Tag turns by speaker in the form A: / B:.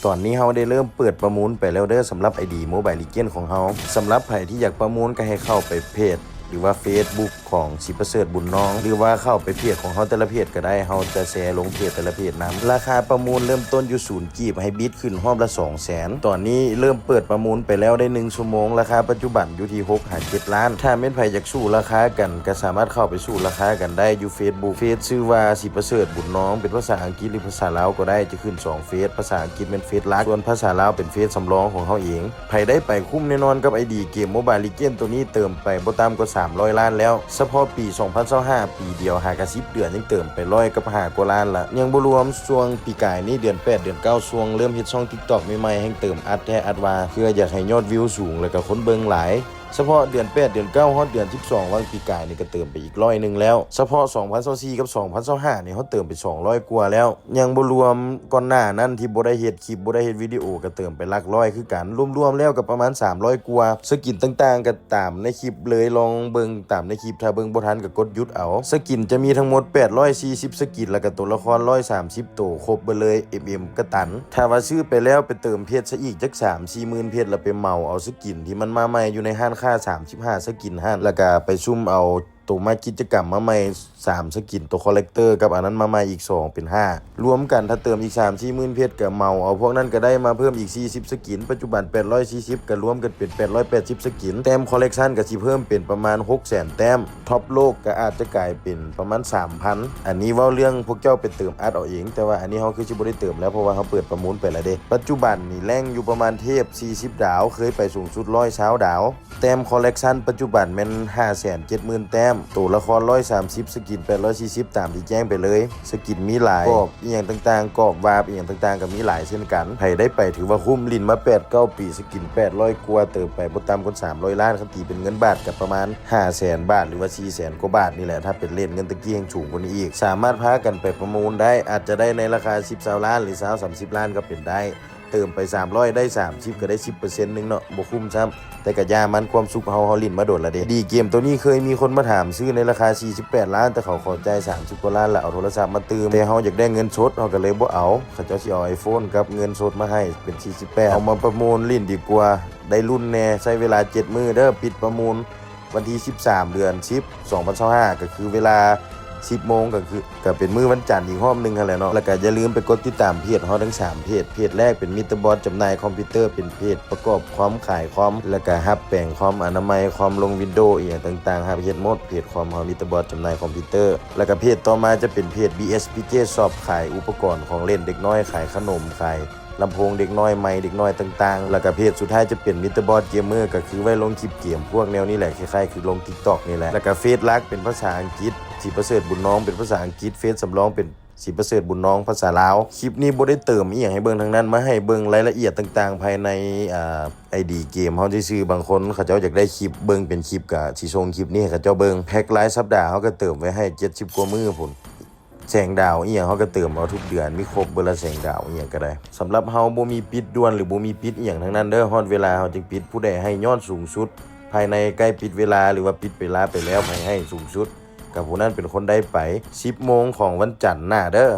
A: ตอนนี้เฮาได้เริ่มเปิดประมูลไปแล้วเด้อสำหรับ ID Mobile Legends ของเฮาสำหรับใครที่อยากประมูลก็ให้เข้าไปเพจหรือว่า Facebook ของสิประเสริฐบุญน้องหรือว่าเข้าไปเพจของเฮาแต่ละเพจก็ได้เฮาจะแชร์ลงเพจแต่ละเพจนำราคาประมูลเริ่มต้นอยู่0กีบให้บิดขึ้นรอบละ 200,000 ตอนนี้เริ่มเปิดประมูลไปแล้วได้1ชั่วโมงราคาปัจจุบันอยู่ที่6-7 ล้านถ้าแม่นไผอยากสู้ราคากันก็สามารถเข้าไปสู้ราคากันได้อยู่ Facebook เฟซชื่อว่าสิประเสริฐบุญน้องเป็นภาษาอังกฤษหรือภาษาลาวก็ได้จะขึ้น2เฟซภาษาอังกฤษเป็นเฟซหลักส่วนภาษาลาวเป็นเฟซสำรองของเฮาเองไผได้ไปคุ้มแน่นอนกับ ID เกม Mobile Legends ตัวนี้เติมไปบ่ต่ำกว่า300 ล้านแล้วเฉพาะปี 2025 ปีเดียวหากะ10 เดือนยังเติมไป100กับ5กว่าล้านละยังบ่รวมช่วงปีกายนี้เดือน8เดือน9ช่วงเริ่มเฮ็ดช่อง TikTok ใหม่ๆให้เติมอัดแท้อัดว่าเพื่ออยากให้ยอดวิวสูงแล้วก็คนเบิ่งหลายเฉพาะเดือน8เดือน9ฮอดเดือน12วันปีกายนี่ก็เติมไปอีก100นึงแล้วเฉพาะ2024กับ2025นี่เฮาเติมไป200กว่าแล้วยังบ่รวมก่อนหน้านั้นที่บ่ได้เฮ็ดคลิปบ่ได้เฮ็ดวิดีโอก็เติมไปหลักร้อยคือกันรวมๆแล้วก็ประมาณ300กว่าสกินต่างๆก็ตามในคลิปเลยลองเบิ่งตามในคลิปถ้าเบิ่งบ่ทันก็กดหยุดเอาสกินจะมีทั้งหมด840สกินแล้วก็ตัวละคร130ตัวครบเบิดเลย กระตันถ้าว่าซื้อไปแล้วไปเติมเพชรซะอีกจัก 3-4 หมื่นเพชรแล้วไปเหมาเอาสกินที่มันมาใหม่อยู่ในห้างค่า35สกินห้านแล้วก็ไปซุ่มเอาตัวมากิจกรรมมาใหม่3สกินตัวคอลเลกเตอร์กับอันนั้นมาใหม่อีก2เป็น5รวมกันถ้าเติมอีก 3-4 หมื่นเพชรก็เหมาเอาพวกนั้นก็ได้มาเพิ่มอีก40สกินปัจจุบัน840ก็รวมกันเป็น880สกินแต้มคอลเลกชันก็สิเพิ่มเป็นประมาณ 600,000 แต้มท็อปโลกก็อาจจะกลายเป็นประมาณ 3,000 อันนี้เว้าเรื่องพวกเจ้าไปเติมอัดเอาเองแต่ว่าอันนี้เฮาคือสิบ่ได้เติมแล้วเพราะว่าเฮาเปิดประมูลไปแล้วเด้ปัจจุบันนี่แรงอยู่ประมาณเทพ40ดาวเคยไปสูงสุด100ดาวแต้มคอลเลกชันปัจจุบันแม่น 570,000 แต้มตัวละคร130สกิน840ตามที่แจ้งไปเลยสกินมีหลายกรอบอีหยังต่างๆกรอบวาบอีหยังต่างๆก็มีหลายเช่นกันใครได้ไปถือว่าคุ้มลิ้นมา 8-9 ปีสกิน800กว่าเติมไปบ่ต่ำกว่า300ล้านคันตีเป็นเงินบาทก็ประมาณ 500,000 บาทหรือว่า 400,000 กว่าบาทนี่แหละถ้าเป็นเล่นเงินตะกี้ยังสูงกว่านี้อีกสามารถพากันไปประมูลได้อาจจะได้ในราคา10-20 ล้านหรือ20-30 ล้านก็เป็นได้เติมไป300ได้30ก็ได้ 10% นึงเนาะบ่คุ้มซ้ำแต่ก็ย่ามันความสุขเฮาลิ้นมาโดดละเด้ดีเกมตัวนี้เคยมีคนมาถามซื้อในราคา48ล้านแต่เขาขอจ่าย30กว่าล้านแล้วเอาโทรศัพท์มาเติมแต่เฮาอยากได้เงินสดเฮาก็เลยบ่เอาเขาเจ้าสิเอา iPhone กับเงินสดมาให้เป็น48เอามาประมูลลิ้นดีกว่าได้รุ่นแน่ใช้เวลา7มื้อเด้อปิดประมูลวันที่13เดือน10 2025ก็คือเวลา10 โมงก็เป็นมื้อวันจันทร์อีกรอบนึงหั่นแหละเนาะแล้วก็อย่าลืมไปกดติดตามเพจเฮาทั้ง3เพจแรกเป็นมิสเตอร์บอสจำหน่ายคอมพิวเตอร์เป็นเพจประกอบคอมขายคอมแล้วก็รับแปลงคอมอนามัยคอมลงวินโดว์อีหยังต่างๆรับเฮ็ดหมดเพจคอมเฮามิสเตอร์บอสจำหน่ายคอมพิวเตอร์แล้วก็เพจต่อมาจะเป็นเพจ BSPJ Shop ขายอุปกรณ์ของเล่นเด็กน้อยขายขนมขายลำโพงเด็กน้อยไมค์เด็กน้อยต่างๆแล้วก็เพจสุดท้ายจะเป็นมิสเตอร์บอสเกมเมอร์ก็คือไว้ลงคลิปเกมพวกแนวนี้แหละคล้ายๆคือลง TikTok นี่แหละแล้วก็เฟซหลักเป็นภาษาอังกฤษสิประเสริฐบุญน้องเป็นภาษาอังกฤษเฟซสำรองเป็นสิประเสริฐบุญน้องภาษาลาวคลิปนี้บ่ได้เติมอีหยังให้เบิ่งทั้งนั้นมาให้เบิ่งรายละเอียดต่างๆภายในID เกมเฮาซื่อๆบางคนเขาเจ้าอยากได้คลิปเบิ่งเป็นคลิปก็สิส่งคลิปนี้ให้เขาเจ้าเบิ่งแพ็ครายสัปดาห์เฮาก็เติมไว้ให้70กว่ามื้อพุ่นแสงดาวอีหยังเฮาก็เติมเอาทุกเดือนมีครบเบิดละแสงดาวอีหยังก็ได้สำหรับเฮาบ่มีปิดด่วนหรือบ่มีปิดอีหยังทั้งนั้นเด้อฮอดเวลาเฮาจึงปิดผู้ใดให้ยอดสูงสุดภายในใกล้ปิดเวลาหรือว่าปิดเวลาไปแล้วให้สูงสุดกับผู้นั้นเป็นคนได้ไป10 โมงของวันจันทร์หน้าเด้อ